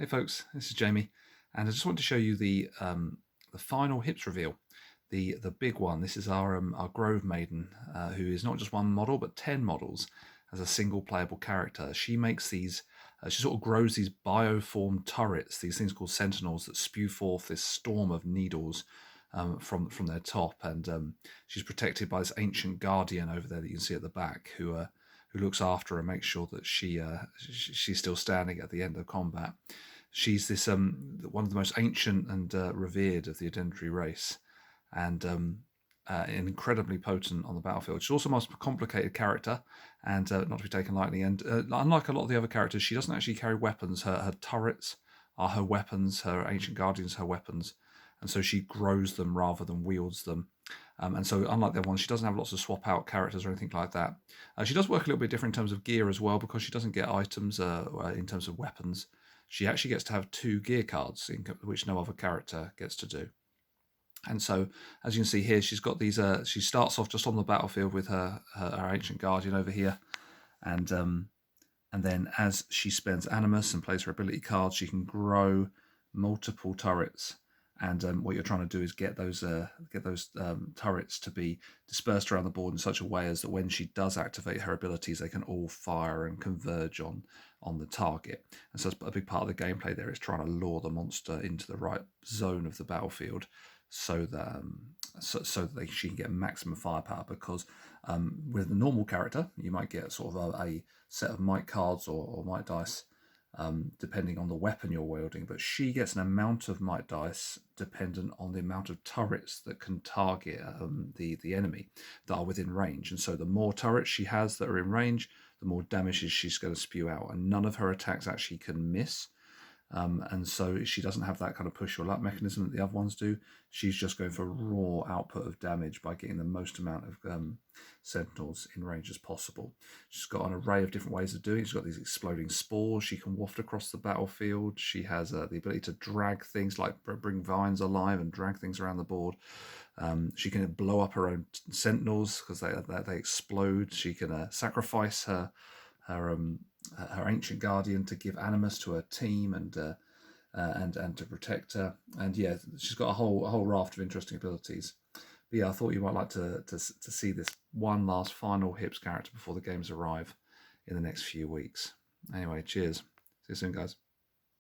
Hey folks, this is Jamie, and I just want to show you the final hips reveal, the big one. This is our Grove Maiden, who is not just one model but 10 models as a single playable character. She makes these, she sort of grows these bioform turrets, these things called sentinels that spew forth this storm of needles from their top, and she's protected by this ancient guardian over there that you can see at the back, who looks after her and makes sure that she's still standing at the end of combat. She's this one of the most ancient and revered of the Identity race, and incredibly potent on the battlefield. She's also the most complicated character, and not to be taken lightly. And unlike a lot of the other characters, she doesn't actually carry weapons. Her turrets are her weapons. Her ancient guardians are her weapons, and so she grows them rather than wields them. And so, unlike the other ones, she doesn't have lots of swap out characters or anything like that. She does work a little bit different in terms of gear as well, because she doesn't get items in terms of weapons. She actually gets to have 2 gear cards, which no other character gets to do. And so, as you can see here, she's got these. She starts off just on the battlefield with her ancient guardian over here, and then as she spends animus and plays her ability cards, she can grow multiple turrets. And what you're trying to do is get those turrets to be dispersed around the board in such a way as that when she does activate her abilities, they can all fire and converge on the target. And so a big part of the gameplay there is trying to lure the monster into the right zone of the battlefield, so that she can get maximum firepower. Because with the normal character, you might get sort of a set of might cards or might dice, depending on the weapon you're wielding, but she gets an amount of might dice dependent on the amount of turrets that can target the enemy that are within range. And so the more turrets she has that are in range, the more damage she's going to spew out, and none of her attacks actually can miss. And so she doesn't have that kind of push or luck mechanism that the other ones do. She's just going for raw output of damage by getting the most amount of sentinels in range as possible. She's got an array of different ways of doing it. She's got these exploding spores she can waft across the battlefield. She has the ability to drag things, like bring vines alive and drag things around the board. She can blow up her own sentinels because they explode. She can sacrifice her ancient guardian to give animus to her team and to protect her. And yeah, she's got a whole raft of interesting abilities. But yeah, I thought you might like to see this one last final hips character before the games arrive in the next few weeks. Anyway, cheers. See you soon, guys.